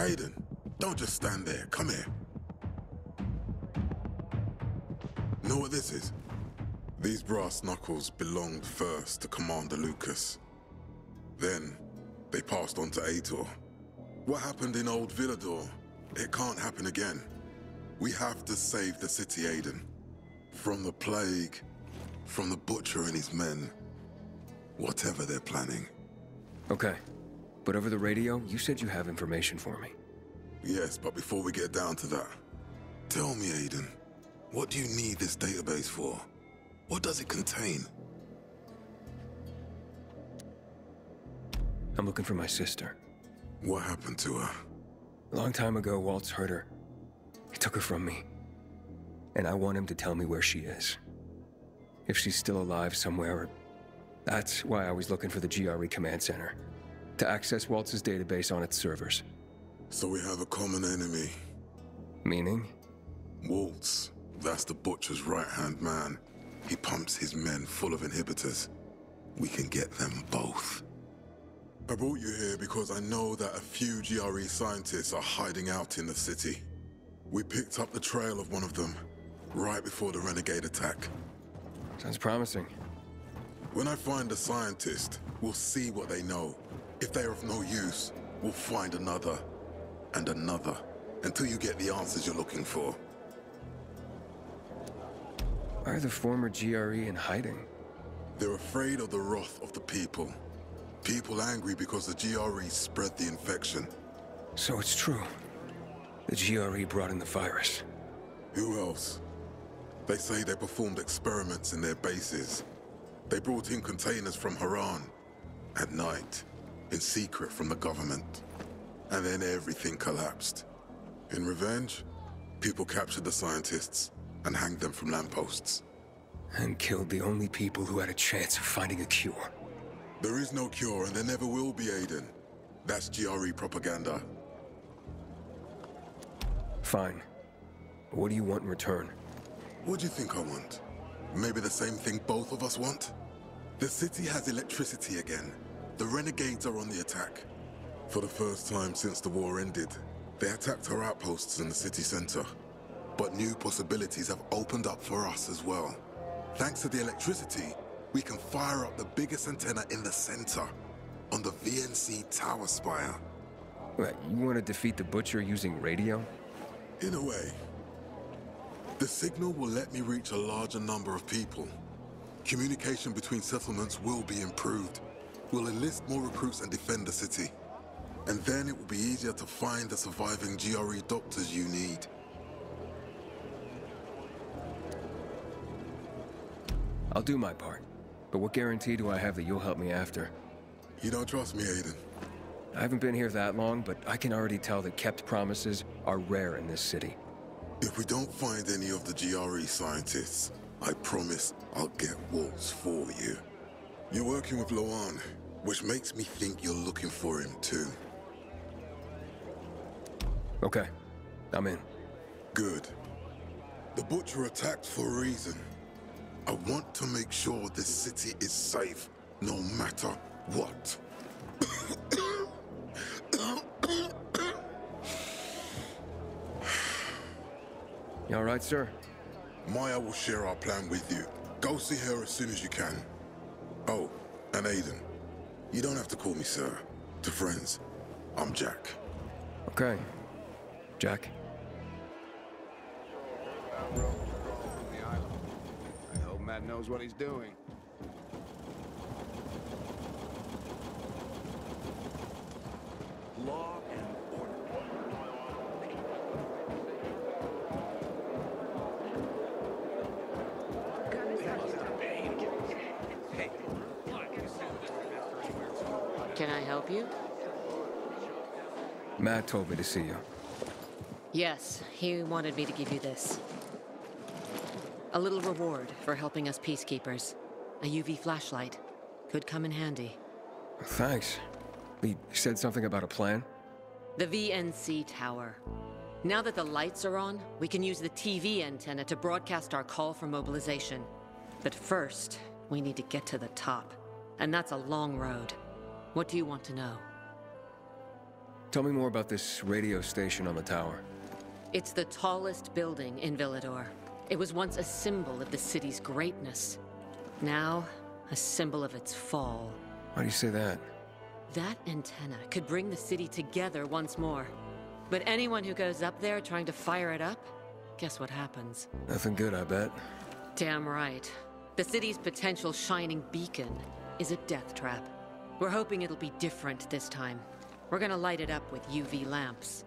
Aiden, don't just stand there. Come here. Know what this is? These brass knuckles belonged first to Commander Lucas. Then, they passed on to Aitor. What happened in Old Villador? It can't happen again. We have to save the city, Aiden. From the plague, from the Butcher and his men. Whatever they're planning. Okay. But over the radio, you said you have information for me. Yes, but before we get down to that, tell me, Aiden, what do you need this database for? What does it contain? I'm looking for my sister. What happened to her? A long time ago, Waltz hurt her. He took her from me. And I want him to tell me where she is. If she's still alive somewhere. That's why I was looking for the GRE command center. To access Waltz's database on its servers. So we have a common enemy. Meaning? Waltz. That's the Butcher's right-hand man. He pumps his men full of inhibitors. We can get them both. I brought you here because I know that a few GRE scientists are hiding out in the city. We picked up the trail of one of them, right before the renegade attack. Sounds promising. When I find a scientist, we'll see what they know. If they're of no use, we'll find another, and another, until you get the answers you're looking for. Why are the former GRE in hiding? They're afraid of the wrath of the people. People angry because the GRE spread the infection. So it's true. The GRE brought in the virus. Who else? They say they performed experiments in their bases. They brought in containers from Haran. At night. In secret from the government. And then everything collapsed. In revenge, people captured the scientists and hanged them from lampposts. And killed the only people who had a chance of finding a cure. There is no cure and there never will be, Aiden. That's GRE propaganda. Fine. What do you want in return? What do you think I want? Maybe the same thing both of us want? The city has electricity again. The renegades are on the attack. For the first time since the war ended, they attacked our outposts in the city center. But new possibilities have opened up for us as well. Thanks to the electricity, we can fire up the biggest antenna in the center, on the VNC tower spire. What, you want to defeat the Butcher using radio? In a way. The signal will let me reach a larger number of people. Communication between settlements will be improved. We'll enlist more recruits and defend the city. And then it will be easier to find the surviving GRE doctors you need. I'll do my part. But what guarantee do I have that you'll help me after? You don't trust me, Aiden? I haven't been here that long, but I can already tell that kept promises are rare in this city. If we don't find any of the GRE scientists, I promise I'll get Waltz for you. You're working with Loan, which makes me think you're looking for him too. Okay, I'm in. Good. The Butcher attacked for a reason. I want to make sure this city is safe, no matter what. You all right, sir? Maya will share our plan with you. Go see her as soon as you can. Oh, and Aiden, you don't have to call me sir. To friends, I'm Jack. Okay. Jack? I hope Matt knows what he's doing. Law and order. Can I help you? Matt told me to see you. Yes, he wanted me to give you this. A little reward for helping us peacekeepers. A UV flashlight. Could come in handy. Thanks. He said something about a plan? The VNC tower. Now that the lights are on, we can use the TV antenna to broadcast our call for mobilization. But first, we need to get to the top. And that's a long road. What do you want to know? Tell me more about this radio station on the tower. It's the tallest building in Villador. It was once a symbol of the city's greatness. Now, a symbol of its fall. Why do you say that? That antenna could bring the city together once more. But anyone who goes up there trying to fire it up, guess what happens? Nothing good, I bet. Damn right. The city's potential shining beacon is a death trap. We're hoping it'll be different this time. We're gonna light it up with UV lamps.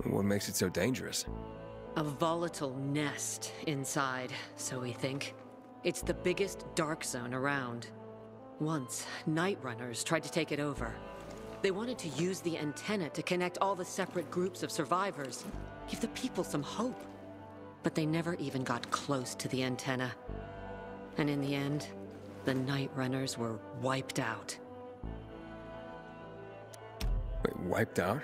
What makes it so dangerous? A volatile nest inside, so we think. It's the biggest dark zone around. Once, Night Runners tried to take it over. They wanted to use the antenna to connect all the separate groups of survivors, give the people some hope. But they never even got close to the antenna. And in the end, the Night Runners were wiped out. Wait, wiped out?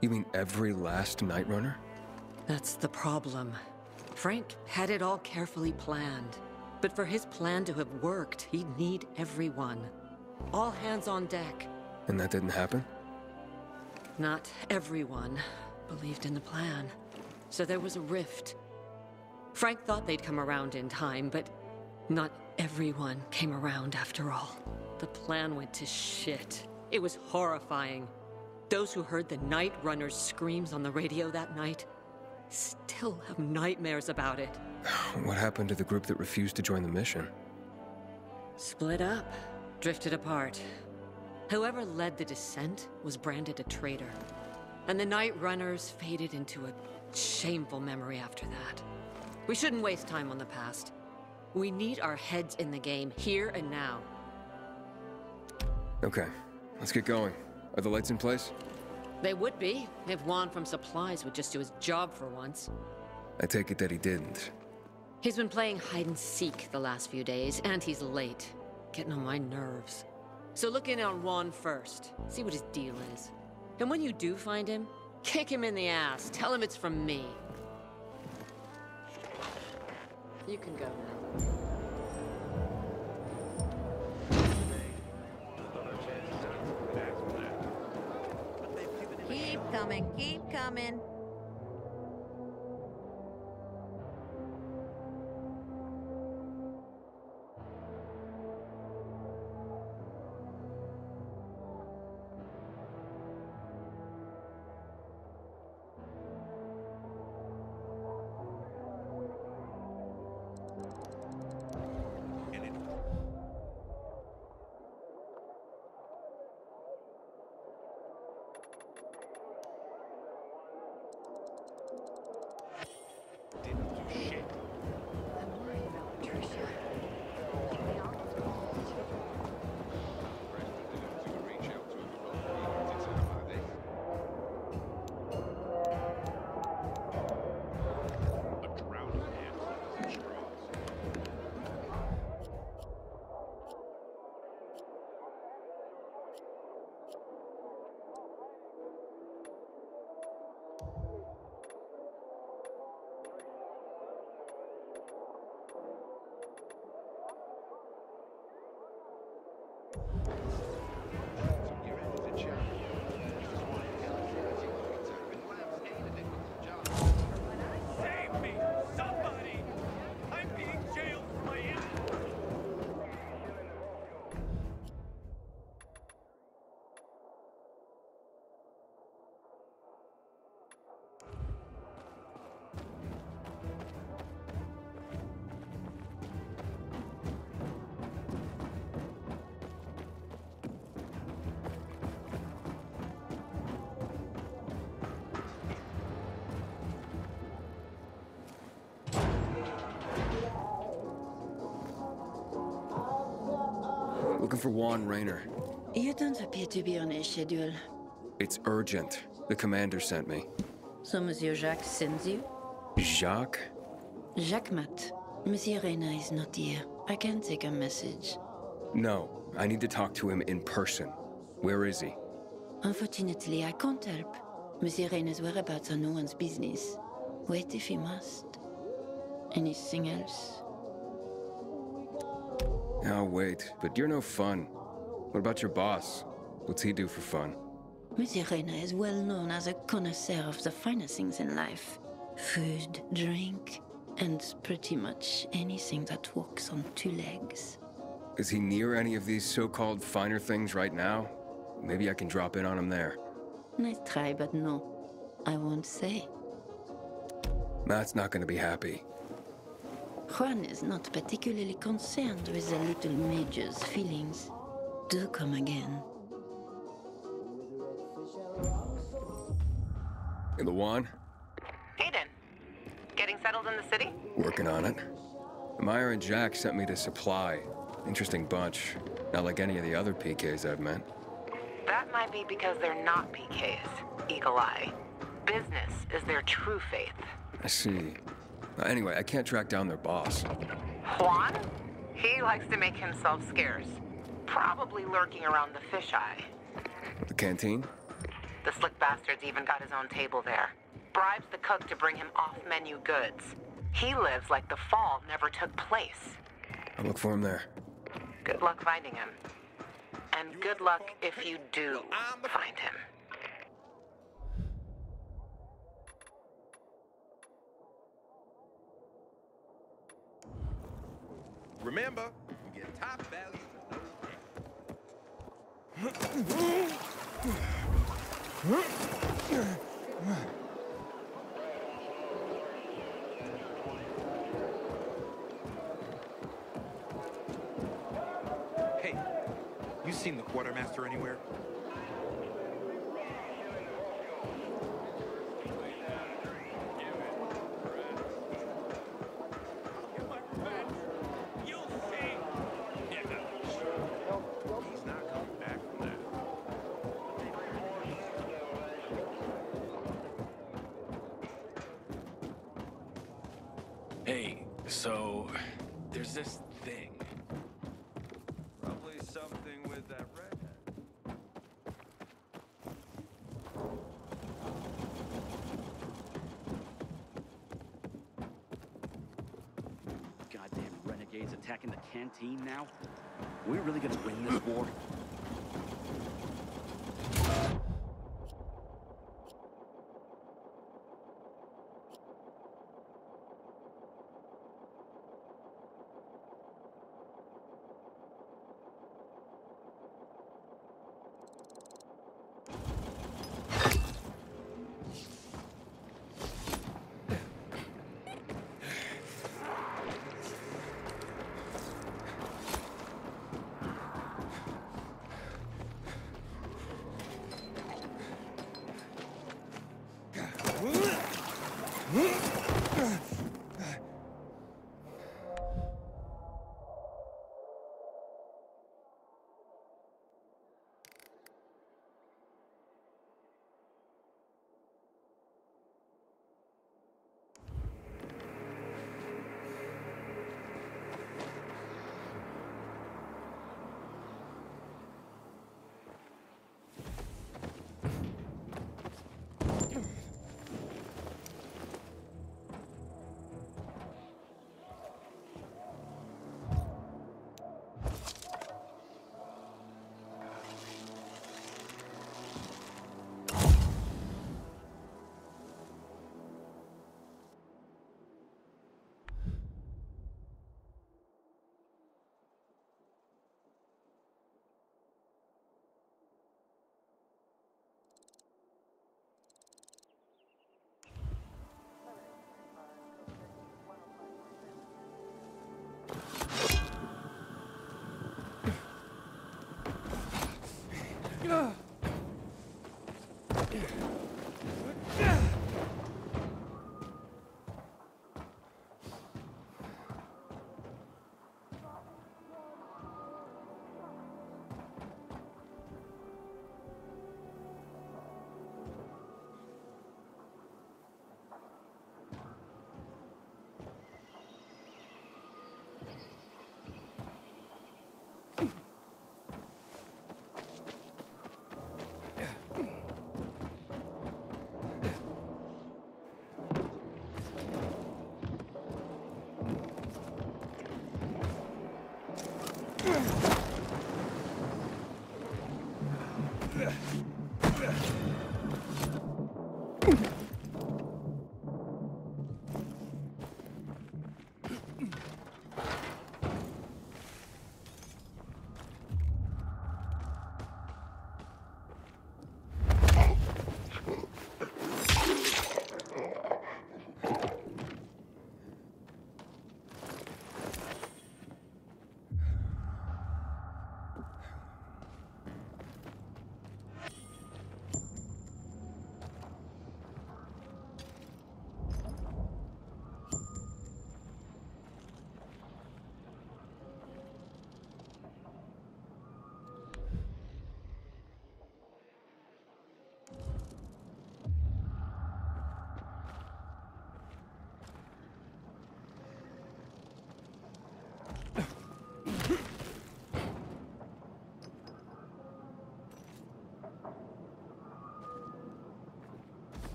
You mean every last Night Runner? That's the problem. Frank had it all carefully planned. But for his plan to have worked, he'd need everyone. All hands on deck. And that didn't happen? Not everyone believed in the plan. So there was a rift. Frank thought they'd come around in time, but not everyone came around after all. The plan went to shit. It was horrifying. Those who heard the Night Runners' screams on the radio that night still have nightmares about it. What happened to the group that refused to join the mission? Split up, drifted apart. Whoever led the descent was branded a traitor. And the Night Runners faded into a shameful memory after that. We shouldn't waste time on the past. We need our heads in the game, here and now. Okay, let's get going. Are the lights in place? They would be, if Juan from Supplies would just do his job for once. I take it that he didn't. He's been playing hide and seek the last few days, and he's late. Getting on my nerves. So look in on Juan first, see what his deal is. And when you do find him, kick him in the ass, tell him it's from me. You can go now. Keep coming, keep coming. Save me! Somebody! I'm being jailed for my injuries! Looking for Juan Raynor. You don't appear to be on a schedule. It's urgent. The commander sent me. So Monsieur Jacques sends you? Jacques? Jacques Mat. Monsieur Reina is not here. I can take a message. No, I need to talk to him in person. Where is he? Unfortunately, I can't help. Monsieur Reina's whereabouts are no one's business. Wait if he must. Anything else? I'll wait, but you're no fun. What about your boss? What's he do for fun? Monsieur Reina is well known as a connoisseur of the finer things in life. Food, drink, and pretty much anything that walks on two legs. Is he near any of these so-called finer things right now? Maybe I can drop in on him there. Nice try, but no. I won't say. Matt's not gonna be happy. Juan is not particularly concerned with the little major's feelings. Do come again. In the Juan? Aiden, getting settled in the city? Working on it. Meyer and Jack sent me to Supply. Interesting bunch. Not like any of the other PKs I've met. That might be because they're not PKs, Eagle Eye. Business is their true faith. I see. Anyway, I can't track down their boss. Juan? He likes to make himself scarce. Probably lurking around the fisheye. The canteen? The slick bastard's even got his own table there. Bribes the cook to bring him off-menu goods. He lives like the fall never took place. I'll look for him there. Good luck finding him. And good luck if you do find him. Remember, you get top value for Hey, you seen the quartermaster anywhere? You'll see. He's not coming back from that. Hey, so there's this thing. Probably something with that redhead. Goddamn renegades attacking the canteen now? We're really gonna win this war?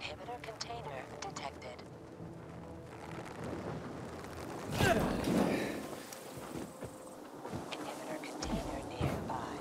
Inhibitor container detected. Inhibitor container nearby.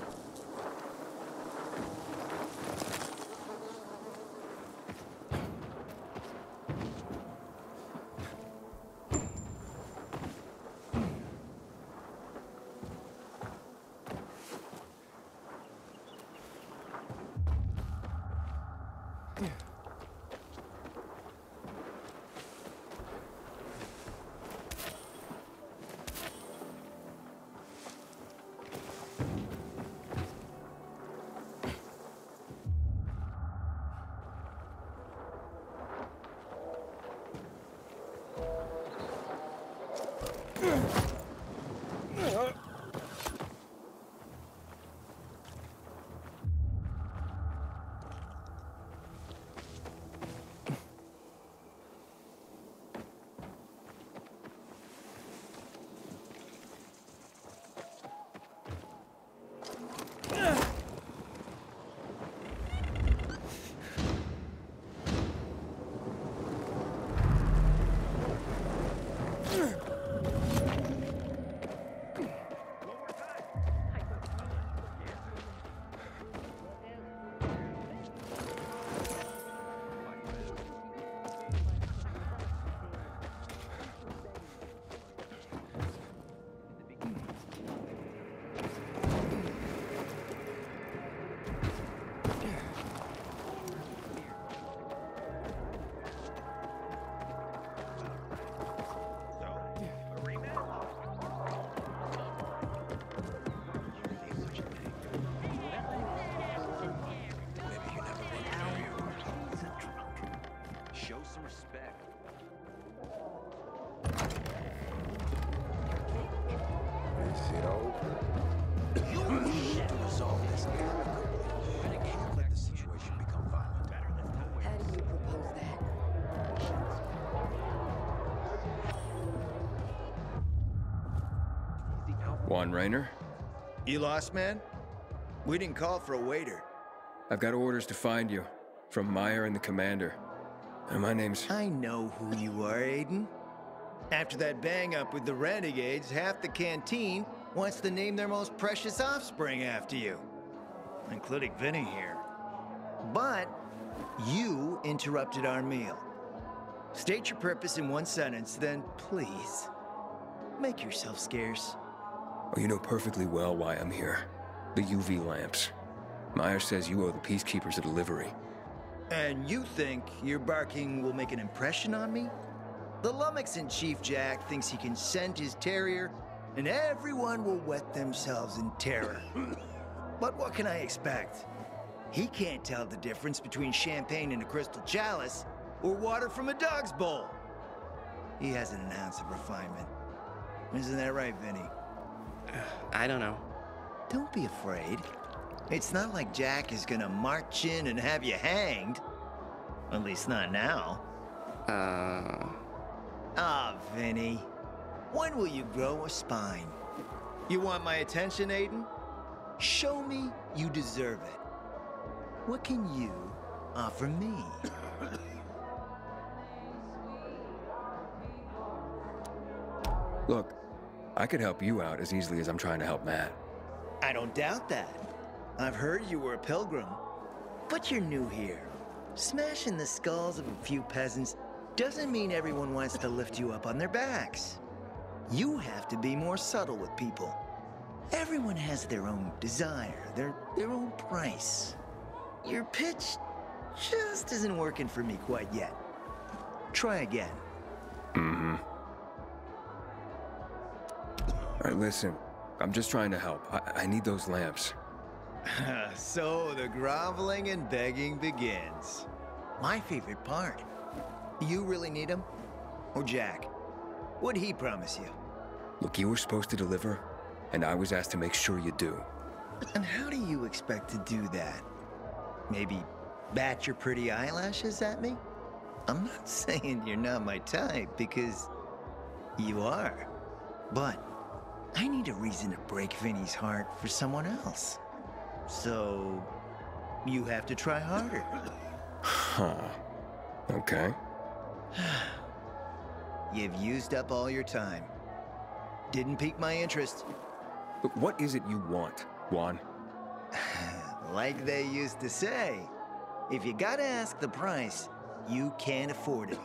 Juan Raynor? You lost, man? We didn't call for a waiter. I've got orders to find you. From Meyer and the commander. And my name's... I know who you are, Aiden. After that bang-up with the Renegades, half the canteen wants to name their most precious offspring after you. Including Vinny here. But you interrupted our meal. State your purpose in one sentence, then please, make yourself scarce. Oh, you know perfectly well why I'm here. The UV lamps. Meyer says you owe the Peacekeepers a delivery. And you think your barking will make an impression on me? The lummox-in-chief Jack thinks he can scent his terrier, and everyone will wet themselves in terror. But what can I expect? He can't tell the difference between champagne in a crystal chalice or water from a dog's bowl. He hasn't an ounce of refinement. Isn't that right, Vinny? I don't know. Don't be afraid. It's not like Jack is gonna march in and have you hanged. At least not now. Ah, Vinny. When will you grow a spine? You want my attention, Aiden? Show me you deserve it. What can you offer me? Look, I could help you out as easily as I'm trying to help Matt. I don't doubt that. I've heard you were a pilgrim. But you're new here. Smashing the skulls of a few peasants doesn't mean everyone wants to lift you up on their backs. You have to be more subtle with people. Everyone has their own desire, their own price. Your pitch just isn't working for me quite yet. Try again. Mm-hmm. All right, listen. I'm just trying to help. I need those lamps. So the groveling and begging begins. My favorite part. You really need them? Or Jack? What'd he promise you? Look, you were supposed to deliver, and I was asked to make sure you do. And how do you expect to do that? Maybe bat your pretty eyelashes at me? I'm not saying you're not my type, because you are. But I need a reason to break Vinny's heart for someone else. So you have to try harder. Huh. Okay. You've used up all your time. Didn't pique my interest. But what is it you want, Juan? Like they used to say, if you gotta ask the price, you can't afford it.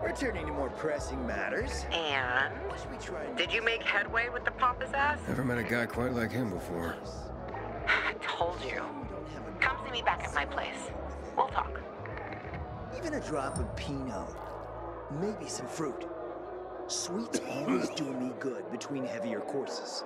Returning to more pressing matters. And? Did you make headway with the pompous ass? Never met a guy quite like him before. I told you. Come see me back at my place. We'll talk. Even a drop of Pinot. Maybe some fruit. Sweet's always doing me good between heavier courses.